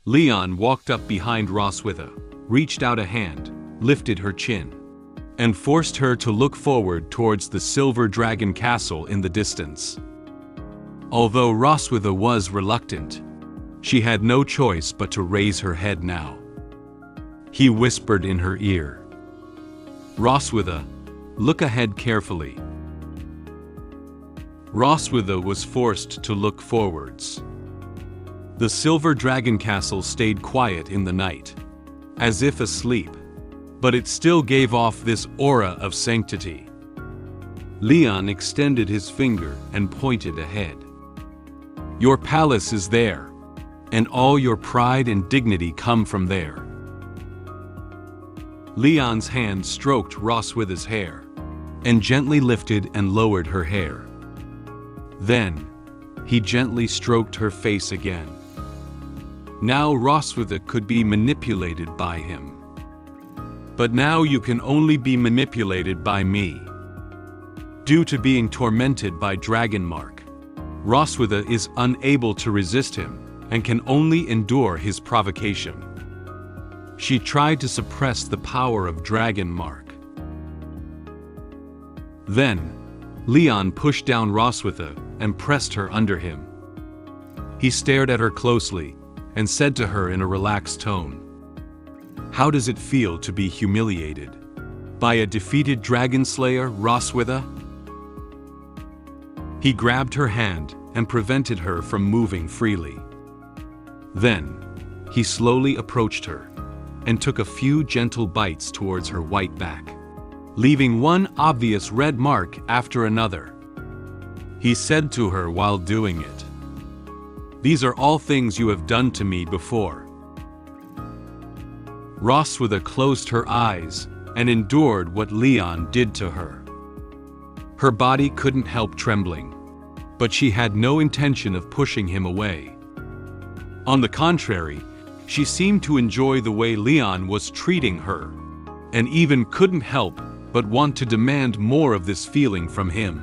Leon walked up behind Roswitha, reached out a hand, lifted her chin, and forced her to look forward towards the silver dragon castle in the distance. Although Roswitha was reluctant, she had no choice but to raise her head now. He whispered in her ear, "Roswitha, look ahead carefully." Roswitha was forced to look forwards. The silver dragon castle stayed quiet in the night, as if asleep, but it still gave off this aura of sanctity. Leon extended his finger and pointed ahead. "Your palace is there, and all your pride and dignity come from there." Leon's hand stroked Roswitha's hair, and gently lifted and lowered her hair. Then, he gently stroked her face again. Now Roswitha could be manipulated by him. "But now you can only be manipulated by me." Due to being tormented by Dragonmark, Roswitha is unable to resist him and can only endure his provocation. She tried to suppress the power of Dragonmark. Then, Leon pushed down Roswitha and pressed her under him. He stared at her closely and said to her in a relaxed tone, "How does it feel to be humiliated by a defeated dragon slayer, Roswitha?" He grabbed her hand and prevented her from moving freely. Then, he slowly approached her and took a few gentle bites towards her white back, leaving one obvious red mark after another. He said to her while doing it, "These are all things you have done to me before." Roswitha closed her eyes and endured what Leon did to her. Her body couldn't help trembling, but she had no intention of pushing him away. On the contrary, she seemed to enjoy the way Leon was treating her, and even couldn't help but want to demand more of this feeling from him.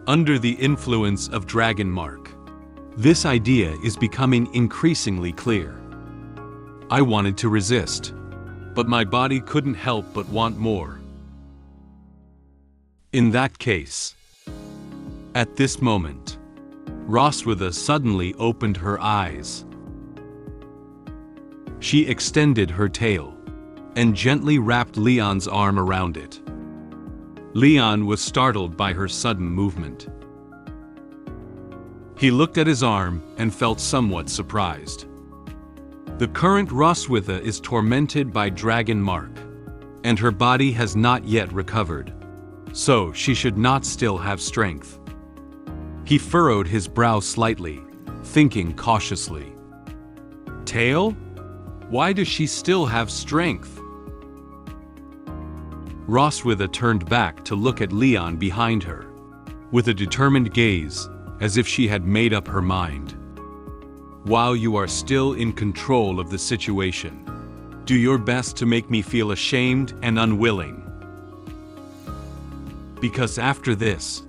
Under the influence of Dragonmark, this idea is becoming increasingly clear. I wanted to resist, but my body couldn't help but want more. In that case, at this moment, Roswitha suddenly opened her eyes. She extended her tail and gently wrapped Leon's arm around it. Leon was startled by her sudden movement. He looked at his arm and felt somewhat surprised. The current Roswitha is tormented by Dragonmark, and her body has not yet recovered, so she should not still have strength. He furrowed his brow slightly, thinking cautiously, "Tail? Why does she still have strength?" Roswitha turned back to look at Leon behind her, with a determined gaze, as if she had made up her mind. "While you are still in control of the situation, do your best to make me feel ashamed and unwilling. Because after this,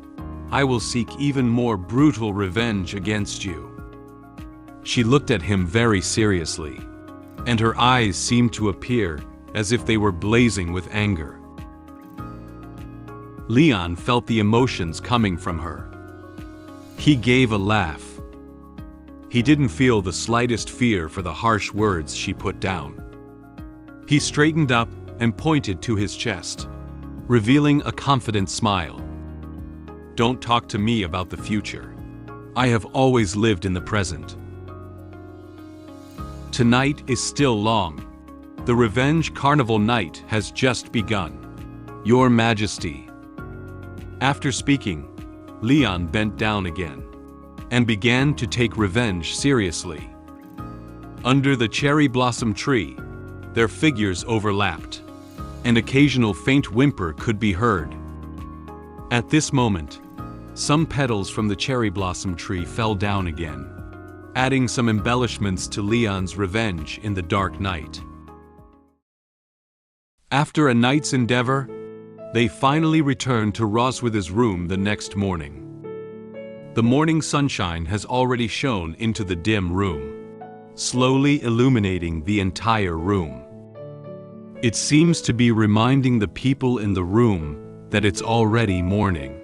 I will seek even more brutal revenge against you." She looked at him very seriously, and her eyes seemed to appear as if they were blazing with anger. Leon felt the emotions coming from her. He gave a laugh. He didn't feel the slightest fear for the harsh words she put down. He straightened up and pointed to his chest, revealing a confident smile. "Don't talk to me about the future. I have always lived in the present. Tonight is still long. The Revenge Carnival night has just begun. Your Majesty." After speaking, Leon bent down again and began to take revenge seriously. Under the cherry blossom tree, their figures overlapped. An occasional faint whimper could be heard. At this moment, some petals from the cherry blossom tree fell down again, adding some embellishments to Leon's revenge in the dark night. After a night's endeavor, they finally returned to Roswitha's room the next morning. The morning sunshine has already shone into the dim room. slowly illuminating the entire room. It seems to be reminding the people in the room that it's already morning.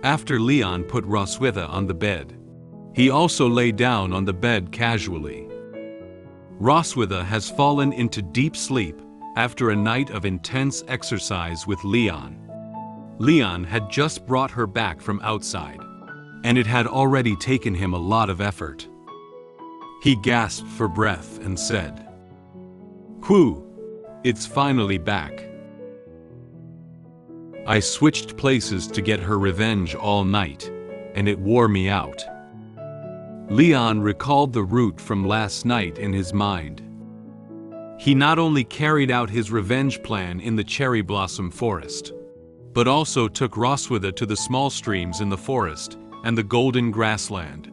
After Leon put Roswitha on the bed, he also lay down on the bed casually. Roswitha has fallen into deep sleep after a night of intense exercise with Leon. Leon had just brought her back from outside, and it had already taken him a lot of effort. He gasped for breath and said, "Whew, it's finally back. I switched places to get her revenge all night, and it wore me out." Leon recalled the route from last night in his mind. He not only carried out his revenge plan in the cherry blossom forest, but also took Roswitha to the small streams in the forest and the golden grassland.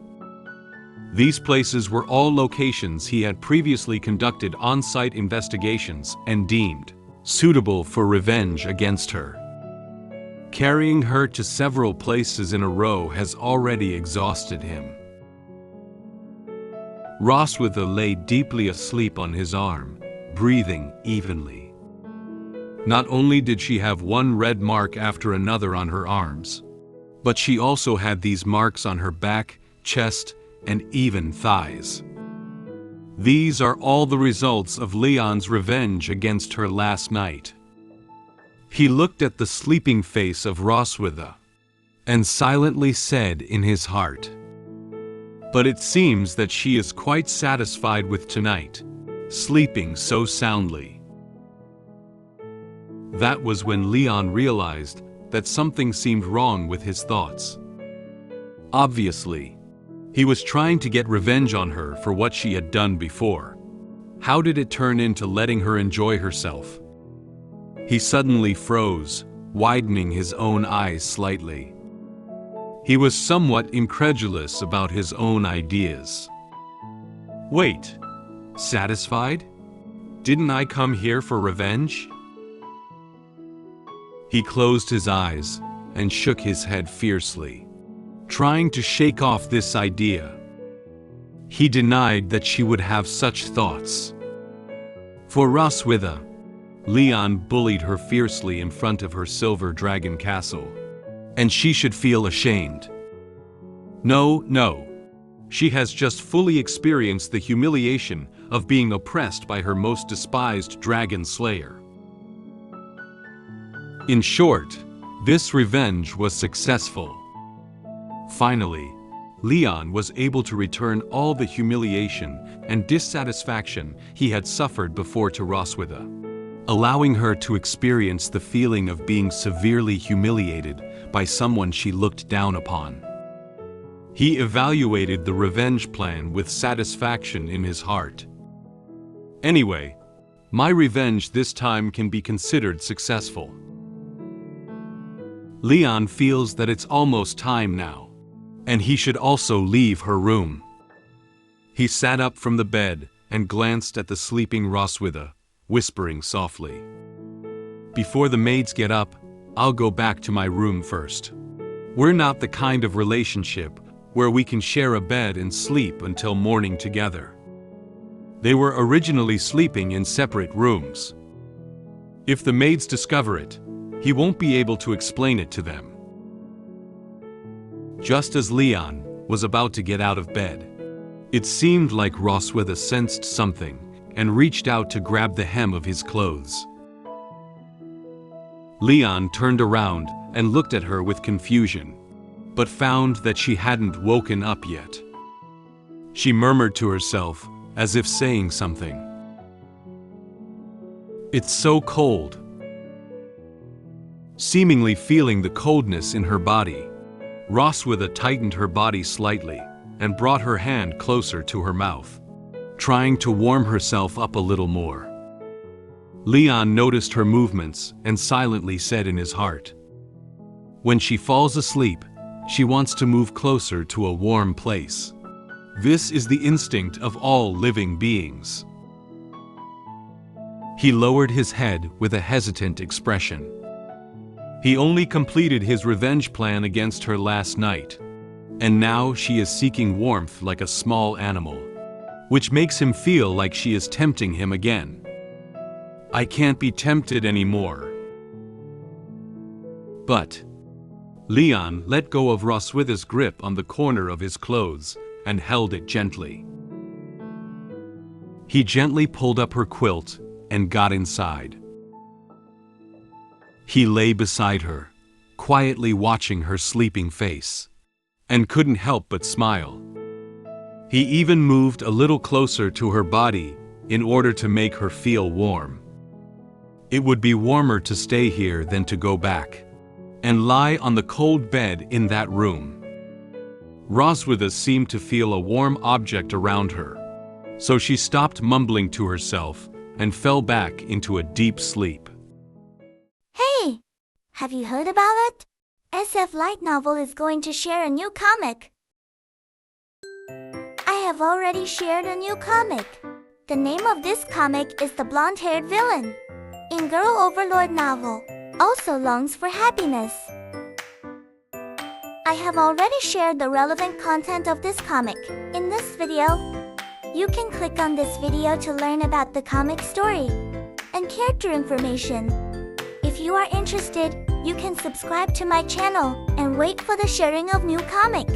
These places were all locations he had previously conducted on-site investigations and deemed suitable for revenge against her. Carrying her to several places in a row has already exhausted him. Roswitha lay deeply asleep on his arm, breathing evenly. Not only did she have one red mark after another on her arms, but she also had these marks on her back, chest, and even thighs. These are all the results of Leon's revenge against her last night. He looked at the sleeping face of Roswitha and silently said in his heart, "But it seems that she is quite satisfied with tonight, sleeping so soundly." That was when Leon realized that something seemed wrong with his thoughts. Obviously, he was trying to get revenge on her for what she had done before. How did it turn into letting her enjoy herself? He suddenly froze, widening his own eyes slightly. He was somewhat incredulous about his own ideas. Wait, satisfied? Didn't I come here for revenge? He closed his eyes and shook his head fiercely, trying to shake off this idea. He denied that she would have such thoughts. For Roswitha, Leon bullied her fiercely in front of her silver dragon castle, and she should feel ashamed. No, she has just fully experienced the humiliation of being oppressed by her most despised dragon slayer. In short, this revenge was successful. Finally, Leon was able to return all the humiliation and dissatisfaction he had suffered before to Roswitha, allowing her to experience the feeling of being severely humiliated by someone she looked down upon. He evaluated the revenge plan with satisfaction in his heart. Anyway, my revenge this time can be considered successful. Leon feels that it's almost time now, and he should also leave her room. He sat up from the bed and glanced at the sleeping Roswitha, whispering softly, "Before the maids get up, I'll go back to my room first. We're not the kind of relationship where we can share a bed and sleep until morning together." They were originally sleeping in separate rooms. If the maids discover it, he won't be able to explain it to them. Just as Leon was about to get out of bed, it seemed like Roswitha sensed something and reached out to grab the hem of his clothes. Leon turned around and looked at her with confusion, but found that she hadn't woken up yet. She murmured to herself, as if saying something. "It's so cold." Seemingly feeling the coldness in her body, Roswitha tightened her body slightly and brought her hand closer to her mouth, trying to warm herself up a little more. Leon noticed her movements and silently said in his heart, "When she falls asleep, she wants to move closer to a warm place. This is the instinct of all living beings." He lowered his head with a hesitant expression. He only completed his revenge plan against her last night, And now she is seeking warmth like a small animal, which makes him feel like she is tempting him again. I can't be tempted anymore. But Leon let go of Roswitha's grip on the corner of his clothes and held it gently. He gently pulled up her quilt and got inside. He lay beside her, quietly watching her sleeping face, and couldn't help but smile. He even moved a little closer to her body in order to make her feel warm. It would be warmer to stay here than to go back and lie on the cold bed in that room. Roswitha seemed to feel a warm object around her, so she stopped mumbling to herself and fell back into a deep sleep. Hey! Have you heard about it? SF Light Novel is going to share a new comic. I have already shared a new comic. The name of this comic is The Blonde-Haired Villain. In Girl Overlord novel, also longs for happiness. I have already shared the relevant content of this comic in this video. You can click on this video to learn about the comic story and character information. If you are interested, you can subscribe to my channel and wait for the sharing of new comic.